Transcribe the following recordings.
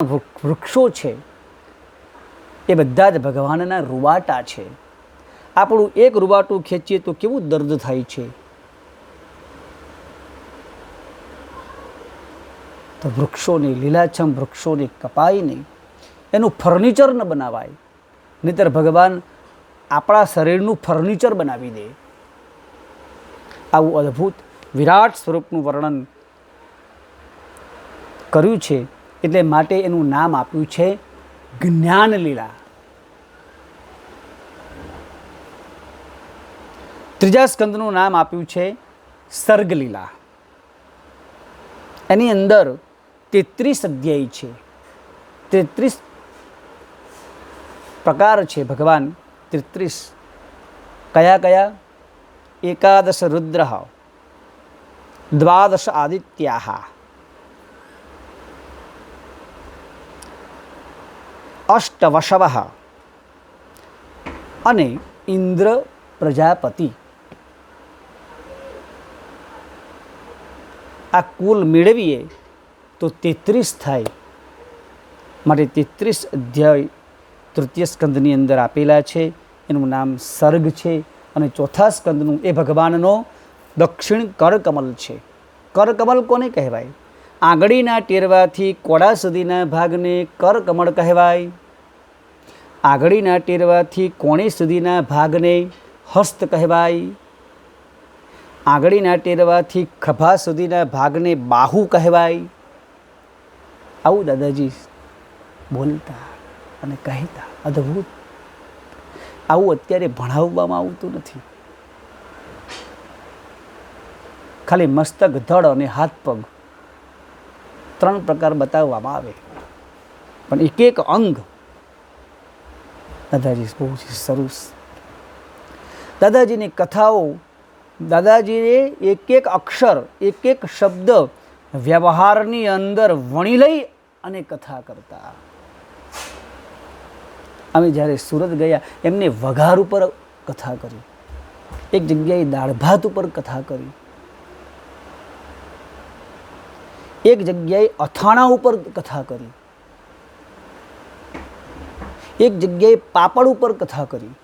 વૃક્ષો છે એ બધા જ ભગવાનના રૂવાટા છે. આપણું એક રૂવાટું ખેંચીએ તો કેવું દર્દ થાય છે. તો વૃક્ષોને, લીલાછમ વૃક્ષોને કપાય નહીં, એનું ફર્નિચર ન બનાવાય, નહીંતર ભગવાન આપણા શરીરનું ફર્નિચર બનાવી દે. આવું અદ્ભુત વિરાટ સ્વરૂપનું વર્ણન કર્યું છે. એટલે માટે એનું નામ આપ્યું છે જ્ઞાન લીલા. ત્રીજા સ્કંદનું નામ આપ્યું છે સર્ગ લીલા. એની અંદર 33 અધ્યાય છે, 33 પ્રકાર છે. ભગવાન 33 કયા કયા? 11 રુદ્ર, 12 આદિત્યા, 8 વશવ અને ઇન્દ્ર પ્રજાપતિ. આ કુલ મેળવીએ તો 33 થાય. માટે 33 અધ્યાય તૃતીય સ્કંદની અંદર આપેલા છે. એનું નામ સર્ગ છે. અને ચોથા સ્કંદનું એ ભગવાનનો દક્ષિણ કરકમલ છે. કરકમલ કોને કહેવાય? આંગળીના ટેરવાથી કોડા સુધીના ભાગને કરકમળ કહેવાય. આંગળીના ટેરવાથી કોણી સુધીના ભાગને હસ્ત કહેવાય. આંગળીના ટેરવાથી ખભા સુધીના ભાગને બાહુ કહેવાય. આવું દાદાજી બોલતા અને કહેતા. અદ્ભુત. આવું અત્યારે ભણાવવામાં આવતું નથી. ખાલી મસ્તક, ધડ અને હાથ પગ 3 પ્રકાર બતાવવામાં આવે, પણ એક એક અંગ દાદાજી બહુ સરસ. દાદાજીની કથાઓ, દાદાજીએ એક એક અક્ષર, એક એક શબ્દ વ્યવહારની અંદર વણી લઈ અને કથા કરતા. અમે જ્યારે સુરત ગયા, એમને વઘાર ઉપર કથા કરી, એક જગ્યાએ દાળ ભાત ઉપર કથા કરી, એક જગ્યાએ અથાણા ઉપર કથા કરી, એક જગ્યાએ પાપડ ઉપર કથા કરી.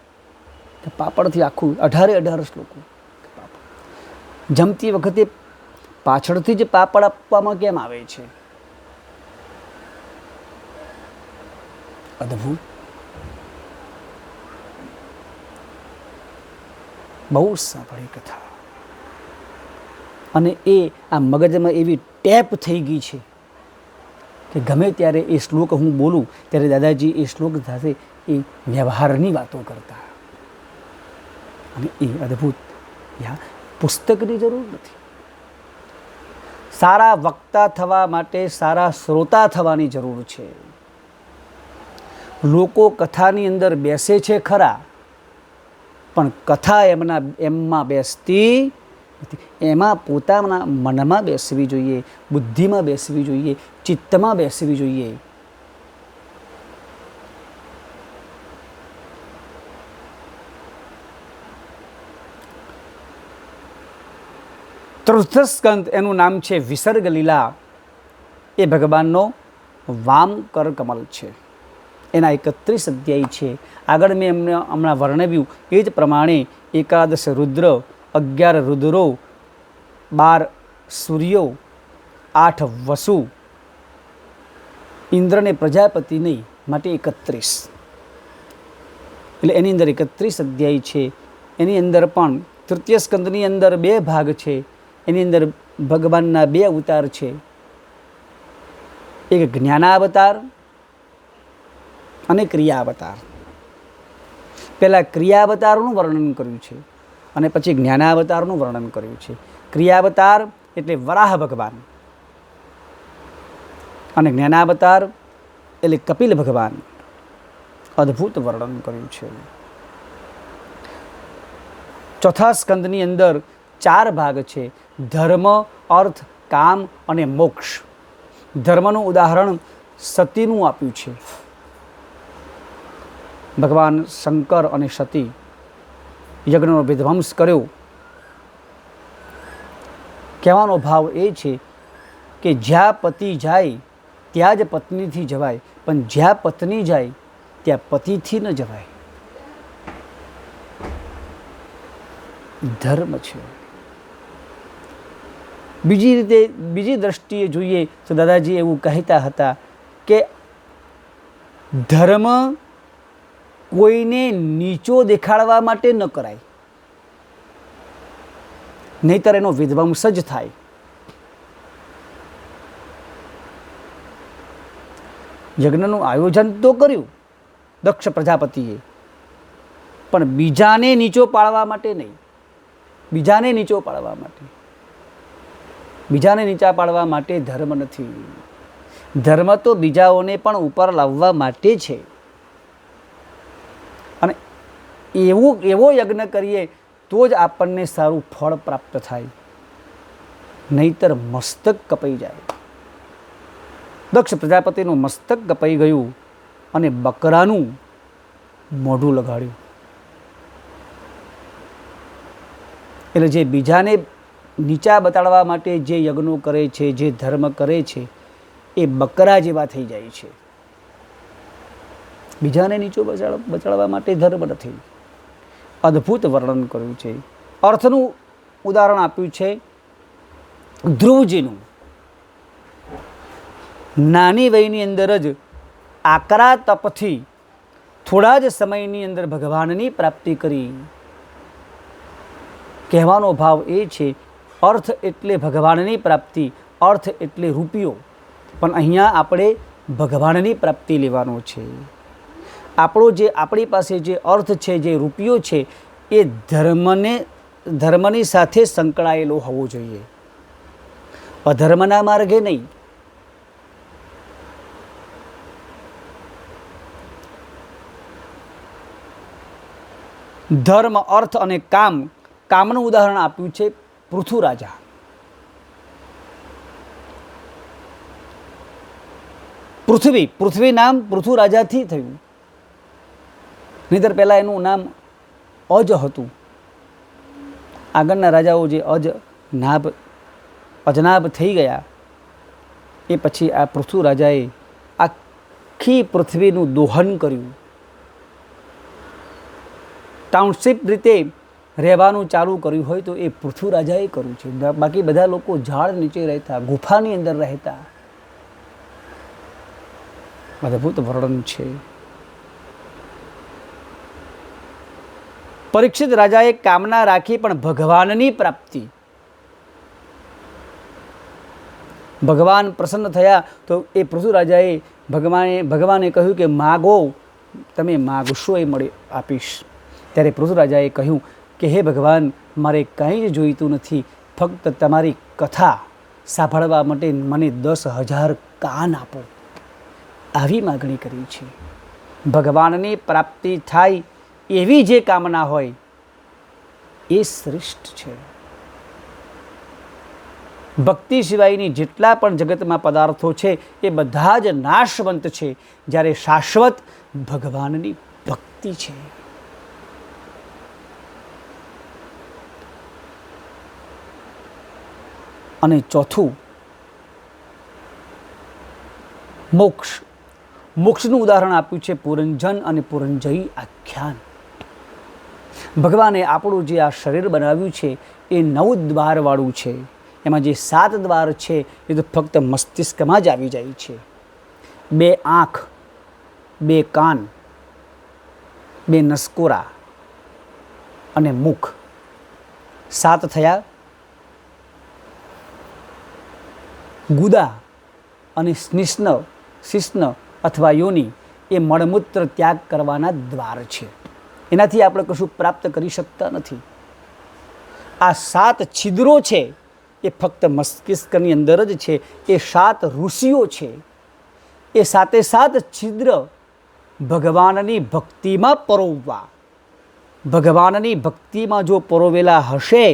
પાપડથી આખું 18 શ્લોકો. જમતી વખતે પાછળથી જ પાપડ આપવામાં કેમ આવે છે? અદ્ભુત. બહુ સાંભળી કથા. અને એ આ મગજમાં એવી ટેપ થઈ ગઈ છે કે ગમે ત્યારે એ શ્લોક હું બોલું ત્યારે દાદાજી એ શ્લોક સાથે એ વ્યવહારની વાતો કરતા. અને એ અદ્ભુત. પુસ્તકની જરૂર નથી. સારા વક્તા થવા માટે સારા શ્રોતા થવાની જરૂર છે. લોકો કથાની અંદર બેસે છે ખરા, પણ કથા એમમાં બેસતી નથી. એમાં પોતાના મનમાં બેસવી જોઈએ, બુદ્ધિમાં બેસવી જોઈએ, ચિત્તમાં બેસવી જોઈએ. ચતુર્થ સ્કંદ એનું નામ છે વિસર્ગ લીલા. એ ભગવાનનો વામ કરકમલ છે. એના 31 અધ્યાય છે. આગળ મેં એમને હમણાં વર્ણવ્યું એ જ પ્રમાણે 11 રુદ્ર, 11 રુદ્રો, 12 સૂર્યો, 8 વસુ, ઇન્દ્રને પ્રજાપતિ નહીં, માટે 31. એટલે એની અંદર 31 અધ્યાય છે. એની અંદર પણ તૃતીય સ્કંદની અંદર 2 ભાગ છે. એની અંદર ભગવાનના 2 અવતાર છે. એક જ્ઞાનાવતાર અને ક્રિયાવતાર. પહેલાં ક્રિયાવતારનું વર્ણન કર્યું છે અને પછી જ્ઞાનાવતારનું વર્ણન કર્યું છે. ક્રિયાવતાર એટલે વરાહ ભગવાન અને જ્ઞાનાવતાર એટલે કપિલ ભગવાન. અદ્ભુત વર્ણન કર્યું છે. ચોથા સ્કંદની અંદર 4 ભાગ છે. ધર્મ, અર્થ, કામ અને મોક્ષ. ધર્મનું ઉદાહરણ સતીનું આપ્યું છે. ભગવાન શંકર અને સતી યજ્ઞનો વિધ્વંસ કર્યો. કહેવાનો ભાવ એ છે કે જ્યાં પતિ જાય ત્યાં જ પત્નીથી જવાય, પણ જ્યાં પત્ની જાય ત્યાં પતિથી ન જવાય. ધર્મ છે. બીજી દ્રષ્ટિએ જોઈએ તો દાદાજી એવું કહેતા હતા કે ધર્મ કોઈને નીચો દેખાડવા માટે ન કરાય, નહીતર એનો વિધ્વંસ જ થાય. યજ્ઞનું આયોજન તો કર્યું દક્ષ પ્રજાપતિએ, પણ બીજાને નીચો પાડવા માટે નહીં. બીજાને નીચો પાડવા માટે, બીજાને નીચા પાડવા માટે ધર્મ નથી. ધર્મ તો બીજાઓને પણ ઉપર લાવવા માટે છે. અને એવો યજ્ઞ કરીએ તો જ આપણને સારું ફળ પ્રાપ્ત થાય, નહીતર મસ્તક કપાઈ જાય. દક્ષ પ્રજાપતિનું મસ્તક કપાઈ ગયું અને બકરાનું મોઢું લગાડ્યું. એટલે જે બીજાને નીચા બતાડવા માટે જે યજ્ઞો કરે છે, જે ધર્મ કરે છે, એ બકરા જેવા થઈ જાય છે. બીજાને નીચો બચાડવા માટે ધર્મ નથી. અદ્ભુત વર્ણન કર્યું છે. અર્થનું ઉદાહરણ આપ્યું છે ધ્રુવજીનું. નાની વયની અંદર જ આકરા તપથી થોડા જ સમયની અંદર ભગવાનની પ્રાપ્તિ કરી. કહેવાનો ભાવ એ છે, અર્થ એટલે ભગવાનની પ્રાપ્તિ, અર્થ એટલે રૂપિયો, પણ અહીંયા આપણે ભગવાનની પ્રાપ્તિ લેવાનો છે. આપણી પાસે જે અર્થ છે, જે રૂપિયો છે, એ ધર્મની સાથે સંકળાયેલો હોવો જોઈએ, અધર્મના માર્ગે નહીં. ધર્મ, અર્થ અને કામનું ઉદાહરણ આપ્યું છે પૃથુ રાજા. પૃથ્વી નામ પૃથુ રાજાથી થયું, નહીતર પહેલાં એનું નામ અજ હતું. આગળના રાજાઓ જે અજનાભ થઈ ગયા, એ પછી આ પૃથુ રાજાએ આખી પૃથ્વીનું દોહન કર્યું. ટાઉનશીપ રીતે રહેવાનું ચાલુ કર્યું હોય તો એ પૃથુ રાજાએ કર્યું છે. બાકી બધા લોકો ઝાડ નીચે રહેતા, ગુફાની અંદર રહેતા. અદ્ભુત વર્ણન છે. પરીક્ષિત રાજાએ કામના રાખી, પણ ભગવાનની પ્રાપ્તિ. ભગવાન પ્રસન્ન થયા તો એ પૃથુ રાજાએ ભગવાને કહ્યું કે માગો, તમે માગશો એ મળી આપીશ. ત્યારે પૃથુ રાજાએ કહ્યું કે હે ભગવાન, મારે કંઈ જ જોઈતું નથી, ફક્ત તમારી કથા સાંભળવા માટે મને 10,000 કાન આપો. આવી માગણી કરી છે. ભગવાનની પ્રાપ્તિ થાય એવી જે કામના હોય એ શ્રેષ્ઠ છે. ભક્તિ સિવાયની જેટલા પણ જગતમાં પદાર્થો છે એ બધા જ નાશવંત છે, જ્યારે શાશ્વત ભગવાનની ભક્તિ છે. અને ચોથું મોક્ષનું ઉદાહરણ આપ્યું છે પુરંજન અને પુરંજયી આખ્યાન. ભગવાને આપણું જે આ શરીર બનાવ્યું છે એ 9 દ્વારવાળું છે. એમાં જે 7 દ્વાર છે એ તો ફક્ત મસ્તિષ્કમાં જ આવી જાય છે. 2 આંખ, 2 કાન, 2 નસકોરા અને મુખ, 7 થયા. ગુદા અને શિશ્ન અથવા યોની એ મળમૂત્ર ત્યાગ કરવાના દ્વાર છે. એનાથી આપણે કશું પ્રાપ્ત કરી શકતા નથી. આ 7 છિદ્રો છે એ ફક્ત મસ્તિષ્કની અંદર જ છે. એ 7 ઋષિઓ છે. એ 7 છિદ્ર ભગવાનની ભક્તિમાં પરોવવા. ભગવાનની ભક્તિમાં જો પરોવેલા હશે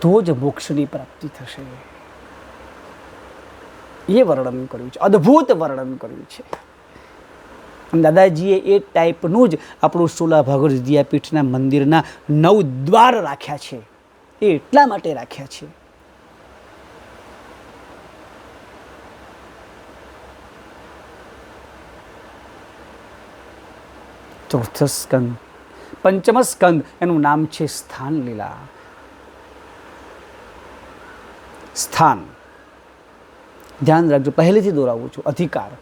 તો જ મોક્ષની પ્રાપ્તિ થશે. એ વર્ણન કર્યું છે, અદ્ભુત વર્ણન કર્યું છે. દાદાજીએ એ ટાઈપનું જ આપણું સોલા ભાગવત વિદ્યાપીઠના મંદિરના 9 દ્વાર રાખ્યા છે. એ એટલા માટે રાખ્યા છે ચોથો સ્કંદ. પંચમ સ્કંદ એનું નામ છે સ્થાન લીલા. સ્થાન ધ્યાન રાખજો, પહેલેથી દોરાવું છું. અધિકાર,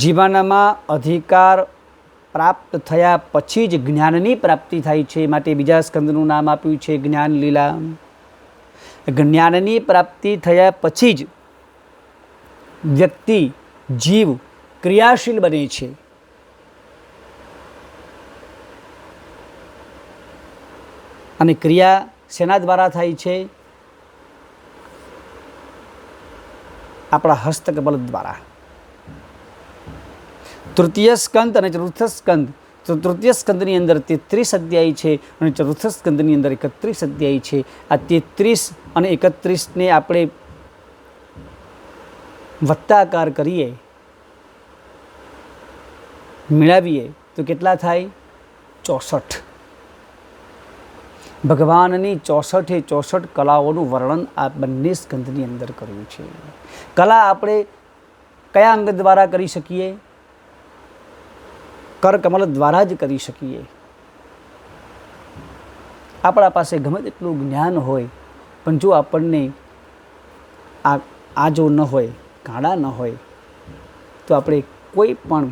જીવનમાં અધિકાર પ્રાપ્ત થયા પછી જ જ્ઞાનની પ્રાપ્તિ થાય છે, માટે બીજા સ્કંદનું નામ આપ્યું છે જ્ઞાન લીલા. જ્ઞાનની પ્રાપ્તિ થયા પછી જ વ્યક્તિ, જીવ ક્રિયાશીલ બને છે. અને ક્રિયા શેના દ્વારા થાય છે? આપણા હસ્તકબલ દ્વારા. તૃતીય સ્કંદ અને ચતુર્થ સ્કંદ. તો તૃતીય સ્કંદની અંદર 33 અધ્યાય છે અને ચતુર્થ સ્કંદની અંદર 31 અધ્યાય છે. આ 33 અને 31ને આપણે વત્તાકાર કરીએ, મેળવીએ તો કેટલા થાય? 64. ભગવાનની 64 કલાઓનું વર્ણન આ બંને સ્કંદની અંદર કર્યું છે. કલા આપણે કયા અંગ દ્વારા કરી શકીએ? કરકમલ દ્વારા જ કરી શકીએ. આપણા પાસે ગમે તેટલું જ્ઞાન હોય, પણ જો આપણને આ જો ન હોય, કાળા ન હોય, તો આપણે કોઈ પણ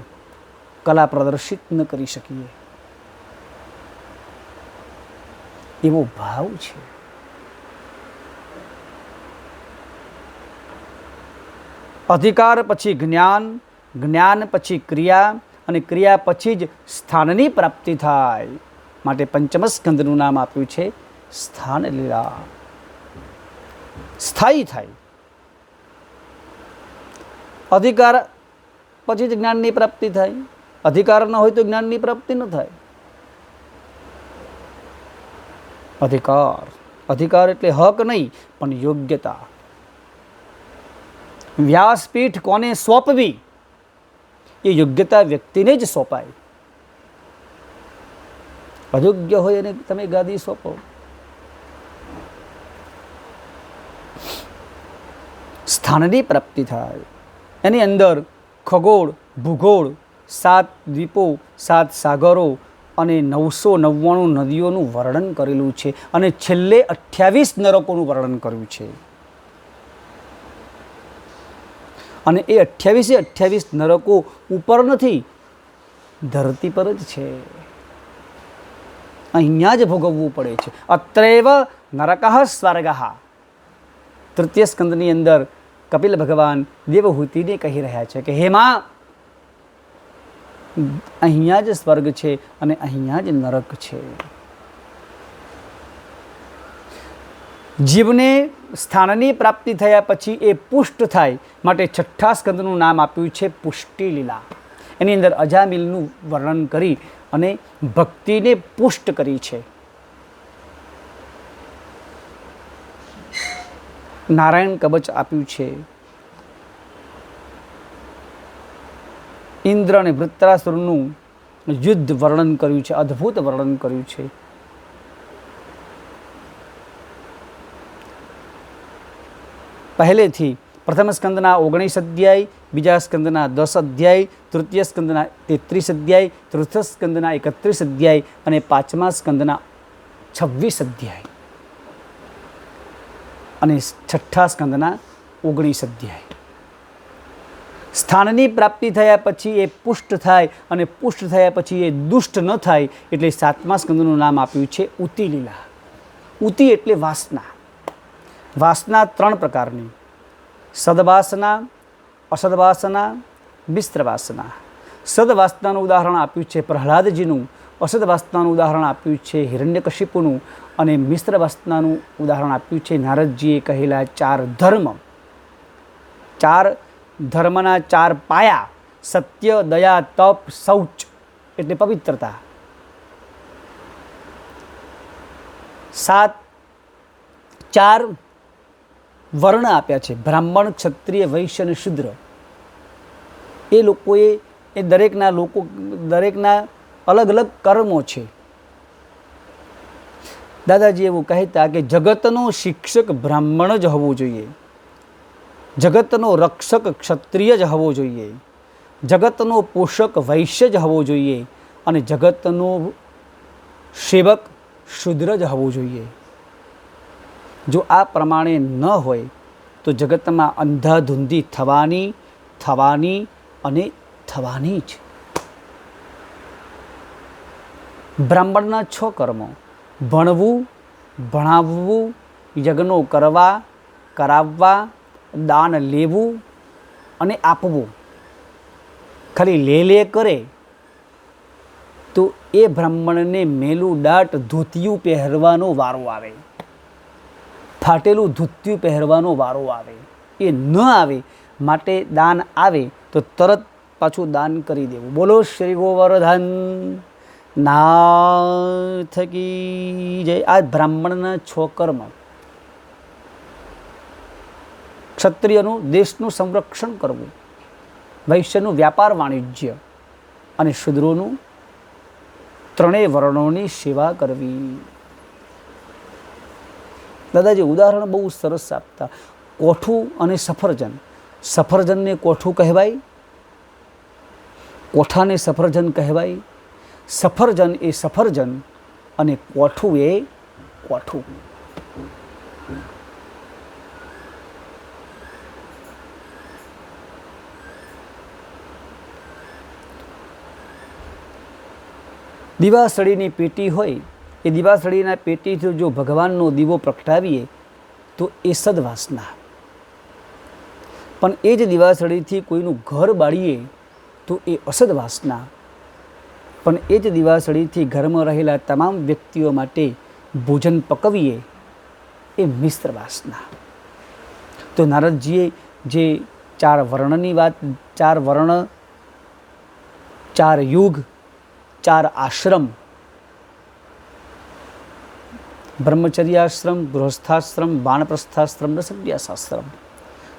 કલા પ્રદર્શિત ન કરી શકીએ. એવો ભાવ છે. અધિકાર પછી જ્ઞાન, જ્ઞાન પછી ક્રિયા અને ક્રિયા પછી જ સ્થાનની પ્રાપ્તિ થાય, માટે પંચમ સ્કંદનું નામ આપ્યું છે સ્થાન લીલા. સ્થાયી થાય. અધિકાર પછી જ જ્ઞાનની પ્રાપ્તિ થાય. અધિકાર ન હોય તો જ્ઞાનની પ્રાપ્તિ ન થાય. અધિકાર, અધિકાર એટલે હક નહીં પણ યોગ્યતા. વ્યાસપીઠ કોને સોંપવી? એ યોગ્યતા વ્યક્તિને જ સોંપાય. અયોગ્ય હોય અને તમે ગાદી સોંપો. સ્થાનની પ્રાપ્તિ થાય. એની અંદર ખગોળ, ભૂગોળ, 7 દ્વીપો, 7 સાગરો અને 999 નદીઓનું વર્ણન કરેલું છે અને છેલ્લે 28 નરકોનું વર્ણન કર્યું છે. અને એ 28 નરકો ઉપર નથી, ધરતી પર જ છે. અહીંયા જ ભોગવવું પડે છે. અત્રેવ નરકઃ સ્વર્ગઃ. તૃતીય સ્કંદની અંદર કપિલ ભગવાન દેવહૂતિને કહી રહ્યા છે કે હે માં, અહીંયા જ સ્વર્ગ છે અને અહીંયા જ નરક છે. જીવને સ્થાનની પ્રાપ્તિ થયા પછી એ પુષ્ટ થાય, માટે છઠ્ઠા સ્કંદનું નામ આપ્યું છે પુષ્ટિ લીલા. એની અંદર અજામિલનું વર્ણન કરી અને ભક્તિને પુષ્ટ કરી છે. નારાયણ કવચ આપ્યું છે. ઇન્દ્ર અને વૃત્રાસુરનું યુદ્ધ વર્ણન કર્યું છે, અદ્ભુત વર્ણન કર્યું છે. પહેલેથી પ્રથમ સ્કંદના 19 અધ્યાય, બીજા સ્કંદના 10 અધ્યાય, તૃતીય સ્કંદના 33 અધ્યાય, ચતુર્થ સ્કંદના 31 અધ્યાય અને પાંચમા સ્કંદના 26 અધ્યાય અને છઠ્ઠા સ્કંદના 19 અધ્યાય. સ્થાનની પ્રાપ્તિ થયા પછી એ પુષ્ટ થાય અને પુષ્ટ થયા પછી એ દુષ્ટ ન થાય, એટલે સાતમા સ્કંદનું નામ આપ્યું છે ઉતિ લીલા. ઉતિ એટલે વાસના. વાસના 3 પ્રકારની: સદવાસના, અસદવાસના, મિશ્ર વાસના. સદવાસનાનું ઉદાહરણ આપ્યું છે પ્રહલાદજીનું, અસદવાસનાનું ઉદાહરણ આપ્યું છે હિરણ્યકશિપુનું અને મિશ્ર વાસનાનું ઉદાહરણ આપ્યું છે નારદજીએ કહેલા 4 ધર્મ. 4 ધર્મના 4 પાયા: સત્ય, દયા, તપ, શૌચ એટલે પવિત્રતા. 4 વર્ણ આપ્યા છે: બ્રાહ્મણ, ક્ષત્રિય, વૈશ્ય અને શૂદ્ર. એ લોકોએ દરેકના અલગ અલગ કર્મો છે. દાદાજી એવું કહેતા કે જગતનો શિક્ષક બ્રાહ્મણ જ હોવો જોઈએ, જગતનો રક્ષક ક્ષત્રિય જ હોવો જોઈએ, જગતનો પોષક વૈશ્ય જ હોવો જોઈએ અને જગતનો સેવક શુદ્ર જ હોવો જોઈએ. જો આ પ્રમાણે ન હોય તો જગતમાં અંધાધૂંધી થવાની અને થવાની જ. બ્રાહ્મણના 6 કર્મો: ભણવું, ભણાવવું, યજ્ઞો કરવા, કરાવવા, દાન લેવું અને આપવું. ખાલી લે કરે તો એ બ્રાહ્મણને મેલું દાટ ધોતિયું પહેરવાનો વારો આવે, ફાટેલું ધોતિયું પહેરવાનો વારો આવે. એ ન આવે માટે દાન આવે તો તરત પાછું દાન કરી દેવું. બોલો શ્રી ગોવર્ધન નાથ કી જય. આ બ્રાહ્મણના 6 કર્મ. ક્ષત્રિયનું દેશનું સંરક્ષણ કરવું, વૈશ્યનું વ્યાપાર વાણિજ્ય અને શૂદ્રોનું 3 વર્ણોની સેવા કરવી. દાદાજી ઉદાહરણ બહુ સરસ આપતા. કોઠું અને સફરજન. સફરજનને કોઠું કહેવાય, કોઠાને સફરજન કહેવાય. સફરજન એ સફરજન અને કોઠું એ કોઠું. દીવાસળીની પેટી હોય, એ દીવાસળીના પેટીથી જો ભગવાનનો દીવો પ્રગટાવીએ તો એ સદવાસના. પણ એ જ દીવાસળીથી કોઈનું ઘર બાળીએ તો એ અસદવાસના. પણ એ જ દીવાસળીથી ઘરમાં રહેલા તમામ વ્યક્તિઓ માટે ભોજન પકવીએ એ મિશ્ર વાસના. તો નારદજીએ જે 4 વર્ણની વાત, 4 વર્ણ, 4 યુગ, 4 આશ્રમ, બ્રહ્મચર્યાશ્રમ, ગૃહસ્થાશ્રમ, બાણપ્રસ્થાશ્રમ અને સંન્યાસાશ્રમ,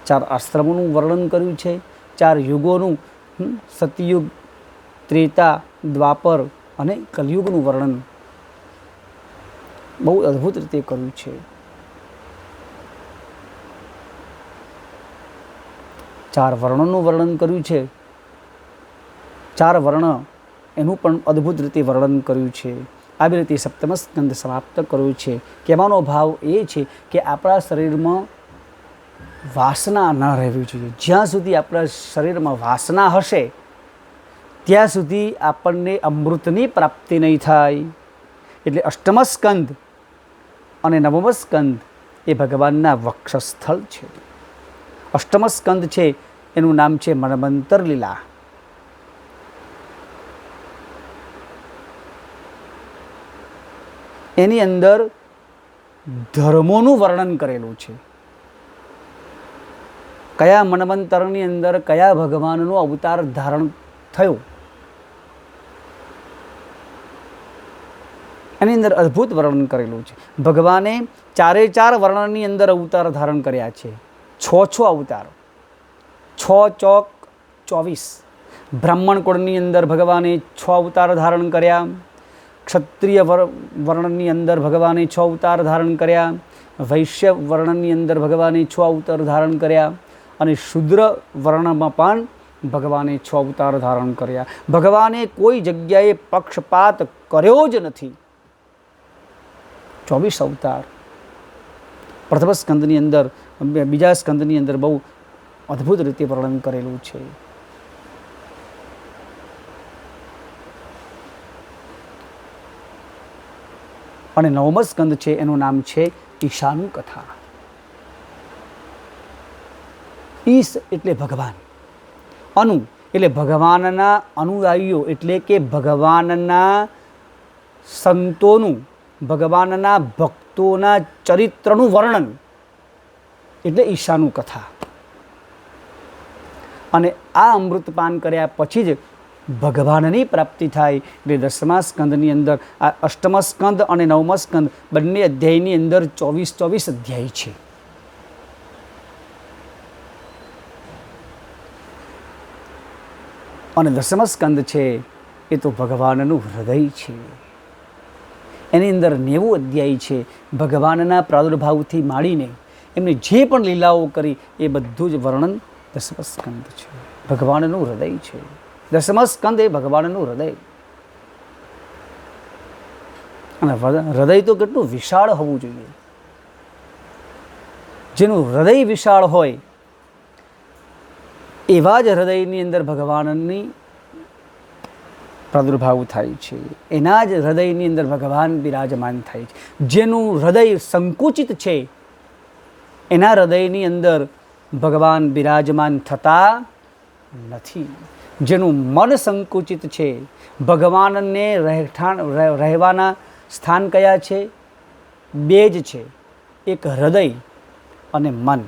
4 આશ્રમોનું વર્ણન કર્યું છે. 4 યુગોનું, સતયુગ, ત્રેતા, દ્વાપર અને કલયુગનું વર્ણન બહુ અદ્ભુત રીતે કર્યું છે. 4 વર્ણોનું વર્ણન કર્યું છે. 4 વર્ણ એનું પણ અદ્ભુત રીતે વર્ણન કર્યું છે. આવી રીતે સપ્તમ સ્કંદ સમાપ્ત કર્યું છે. કહેવાનો ભાવ એ છે કે આપણા શરીરમાં વાસના ન રહેવી જોઈએ. જ્યાં સુધી આપણા શરીરમાં વાસના હશે ત્યાં સુધી આપણને અમૃતની પ્રાપ્તિ નહીં થાય. એટલે અષ્ટમ સ્કંદ અને નવમ સ્કંદ એ ભગવાનના વક્ષસ્થળ છે. અષ્ટમ સ્કંદ છે એનું નામ છે મન્વંતર લીલા. એની અંદર ધર્મોનું વર્ણન કરેલું છે. કયા મન્વંતરની અંદર કયા ભગવાનનો અવતાર ધારણ થયો એની અંદર અદ્ભુત વર્ણન કરેલું છે. ભગવાને 4 વર્ણની અંદર અવતાર ધારણ કર્યા છે. 6 અવતાર, 6 ચોક 24. બ્રાહ્મણ કુળની અંદર ભગવાને 6 અવતાર ધારણ કર્યા. ક્ષત્રિય વર્ણની અંદર ભગવાને 6 અવતાર ધારણ કર્યા. વૈશ્ય વર્ણની અંદર ભગવાને 6 અવતાર ધારણ કર્યા. અને શૂદ્ર વર્ણમાં પણ ભગવાને 6 અવતાર ધારણ કર્યા. ભગવાને કોઈ જગ્યાએ પક્ષપાત કર્યો જ નથી. 24 અવતાર પ્રથમ સ્કંદની અંદર, બીજા સ્કંદની અંદર બહુ અદ્ભુત રીતે વર્ણન કરેલું છે. અને નવમ સ્કંદ છે એનું નામ છે ઈશાનું કથા. ઈશ એટલે ભગવાન, અનુ એટલે ભગવાનના અનુયાયીઓ, એટલે કે ભગવાનના સંતોનું, ભગવાનના ભક્તોના ચરિત્રનું વર્ણન એટલે ઈશાનું કથા. અને આ અમૃતપાન કર્યા પછી જ ભગવાનની પ્રાપ્તિ થાય. એટલે 10મા સ્કંદની અંદર આ અષ્ટમ સ્કંદ અને નવમ સ્કંદ બંને અધ્યાયની અંદર 24 અધ્યાય છે. અને 10મ સ્કંદ છે એ તો ભગવાનનું હૃદય છે. એની અંદર 90 અધ્યાય છે. ભગવાનના પ્રાદુર્ભાવથી માંડીને એમને જે પણ લીલાઓ કરી એ બધું જ વર્ણન 10મ સ્કંદ છે. ભગવાનનું હૃદય છે. 10મ સ્કંદ એ ભગવાનનું હૃદય. અને હૃદય તો કેટલું વિશાળ હોવું જોઈએ. જેનું હૃદય વિશાળ હોય એવા જ હૃદયની અંદર ભગવાનની પ્રાદુર્ભાવ થાય છે. એના જ હૃદયની અંદર ભગવાન બિરાજમાન થાય છે. જેનું હૃદય સંકુચિત છે એના હૃદયની અંદર ભગવાન બિરાજમાન થતા નથી. જેનું મન સંકુચિત છે, ભગવાનને રહેવાના સ્થાન કયા છે? બે જ છે, એક હૃદય અને મન.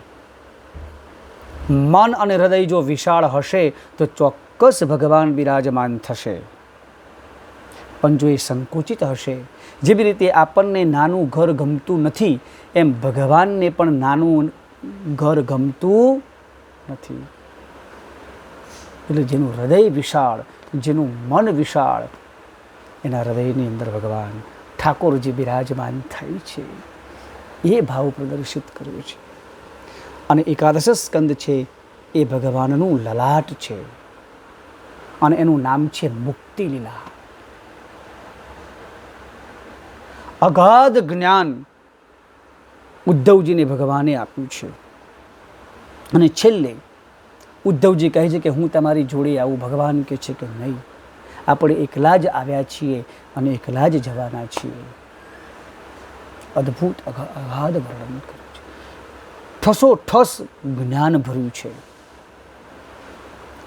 મન અને હૃદય જો વિશાળ હશે તો ચોક્કસ ભગવાન બિરાજમાન થશે. પણ જો એ સંકુચિત હશે, જેવી રીતે આપણને નાનું ઘર ગમતું નથી એમ ભગવાનને પણ નાનું ઘર ગમતું નથી. એટલે જેનું હૃદય વિશાળ, જેનું મન વિશાળ, એના હૃદયની અંદર ભગવાન ઠાકોરજી બિરાજમાન થાય છે. એ ભાવ પ્રદર્શિત કર્યો છે. અને એકાદશ સ્કંદ છે એ ભગવાનનું લલાટ છે અને એનું નામ છે મુક્તિ લીલા. અગાધ જ્ઞાન ઉદ્ધવજીને ભગવાને આપ્યું છે. અને છેલ્લે ઉદ્ધવજી કહે છે કે હું તમારી જોડે આવું. ભગવાન કહે છે કે નહીં, આપણે એકલા જ આવ્યા છીએ અને એકલા જ જવાના છીએ. અદ્ભુત અગાધ વર્ણન કર્યું છે. ઠસોઠસ જ્ઞાન ભર્યું છે.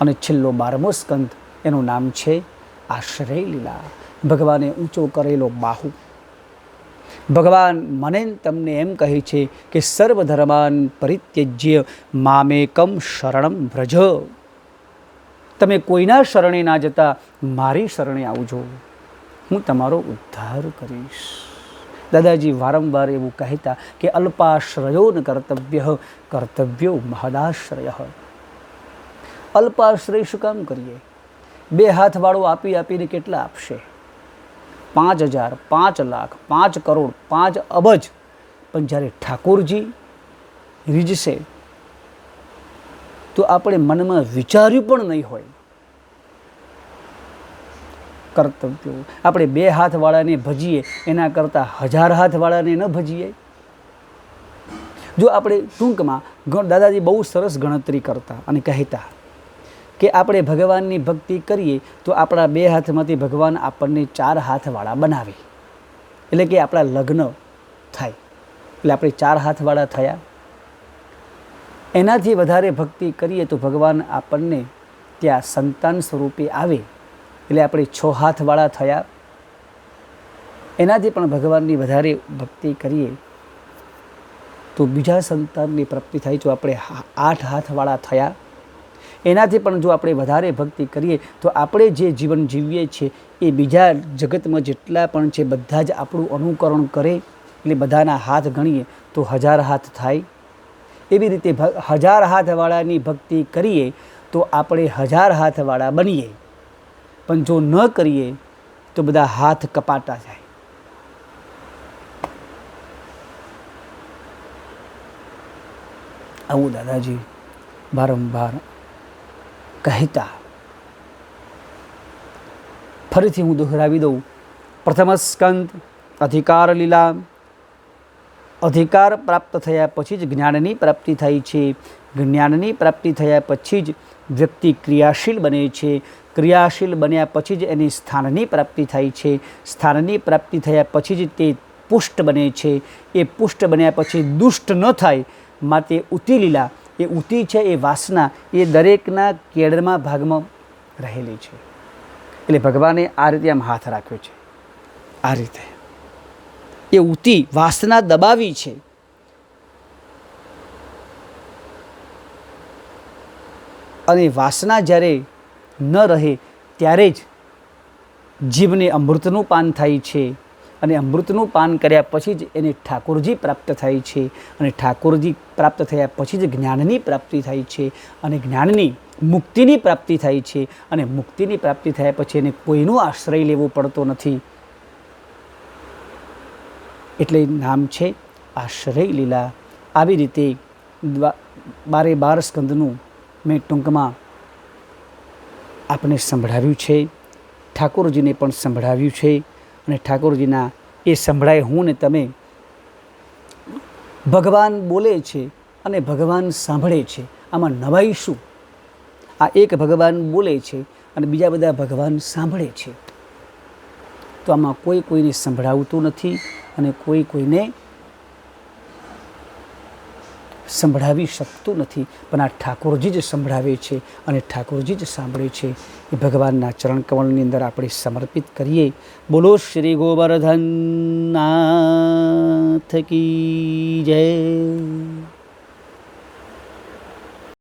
અને છેલ્લો 12મો સ્કંદ એનું નામ છે આશ્રય લીલા. ભગવાને ઊંચો કરેલો બાહુ. ભગવાન મને તમને એમ કહે છે કે સર્વધર્માન પરિત્યજ્ય મામેકમ શરણમ વ્રજ. તમે કોઈના શરણે ના જતા મારી શરણે આવજો, હું તમારો ઉદ્ધાર કરીશ. દાદાજી વારંવાર એવું કહેતા કે અલ્પાશ્રયો ન કર્તવ્ય, કર્તવ્યો મહદાશ્રય. અલ્પાશ્રય શું કામ કરીએ? 2 હાથવાળો આપી આપીને કેટલા આપશે? 5,000, 5 લાખ, 5 કરોડ, 5 અબજ. પણ જ્યારે ઠાકોરજી રીઝશે તો આપણે મનમાં વિચાર્યું પણ નહીં હોય. કર્તવ્યો આપણે 2 હાથવાળાને ભજીએ એના કરતાં 1000 હાથવાળાને ન ભજીએ. જો આપણે ટૂંકમાં દાદાજી બહુ સરસ ગણતરી કરતા અને કહેતા કે આપણે ભગવાનની ભક્તિ કરીએ તો આપણા 2 હાથમાંથી ભગવાન આપણને 4 હાથવાળા બનાવે. એટલે કે આપણા લગ્ન થાય એટલે આપણે 4 હાથવાળા થયા. એનાથી વધારે ભક્તિ કરીએ તો ભગવાન આપણને ત્યાં સંતાન સ્વરૂપે આવે એટલે આપણે 6 હાથવાળા થયા. એનાથી પણ ભગવાનની વધારે ભક્તિ કરીએ તો બીજા સંતાનની પ્રાપ્તિ થાય તો આપણે 8 હાથવાળા થયા. એનાથી પણ જો આપણે વધારે ભક્તિ કરીએ તો આપણે જે જીવન જીવીએ છીએ એ બીજા જગતમાં જેટલા પણ છે બધા જ આપણું અનુકરણ કરે એટલે બધાના હાથ ગણીએ તો 1000 હાથ થાય. એવી રીતે 1000 હાથવાળાની ભક્તિ કરીએ તો આપણે 1000 હાથવાળા બનીએ. પણ જો ન કરીએ તો બધા હાથ કપાતા જાય. આવું દાદાજી વારંવાર કહેતા. ફરીથી હું દોહરાવી દઉં. પ્રથમ સ્કંદ અધિકાર લીલા. અધિકાર પ્રાપ્ત થયા પછી જ જ્ઞાનની પ્રાપ્તિ થાય છે. જ્ઞાનની પ્રાપ્તિ થયા પછી જ વ્યક્તિ ક્રિયાશીલ બને છે. ક્રિયાશીલ બન્યા પછી જ એની સ્થાનની પ્રાપ્તિ થાય છે. સ્થાનની પ્રાપ્તિ થયા પછી જ તે પુષ્ટ બને છે. એ પુષ્ટ બન્યા પછી દુષ્ટ ન થાય માટે ઉતી લીલા. એ ઉતી છે એ વાસના એ દરેકના કેડમાં ભાગમાં રહેલી છે. એટલે ભગવાને આ રીતે આમ હાથ રાખ્યો છે. આ રીતે એ ઉતી વાસના દબાવી છે. અને વાસના જ્યારે ન રહે ત્યારે જ જીવને અમૃતનું પાન થાય છે. અને અમૃતનું પાન કર્યા પછી જ એને ઠાકોરજી પ્રાપ્ત થાય છે. અને ઠાકોરજી પ્રાપ્ત થયા પછી જ જ્ઞાનની પ્રાપ્તિ થાય છે. અને જ્ઞાનની મુક્તિની પ્રાપ્તિ થાય છે. અને મુક્તિની પ્રાપ્તિ થયા પછી એને કોઈનો આશ્રય લેવો પડતો નથી. એટલે નામ છે આશ્રય લીલા. આવી રીતે 12 સ્કંદનું મેં ટૂંકમાં આપને સંભળાવ્યું છે. ઠાકોરજીને પણ સંભળાવ્યું છે. અને ઠાકોરજીના એ સંભળાય હું ને તમે. ભગવાન બોલે છે અને ભગવાન સાંભળે છે, આમાં નવાઈ શું? આ એક ભગવાન બોલે છે અને બીજા બધા ભગવાન સાંભળે છે, તો આમાં કોઈ કોઈને સંભળાવતું નથી અને કોઈ કોઈને સંભળાવી શકતું નથી. પણ આ ઠાકોરજી જ સંભળાવે છે અને ઠાકોરજી જ સાંભળે છે. એ ભગવાનના ચરણ કમળની અંદર આપણે સમર્પિત કરીએ. બોલો શ્રી ગોવર્ધન નાથ કી જય.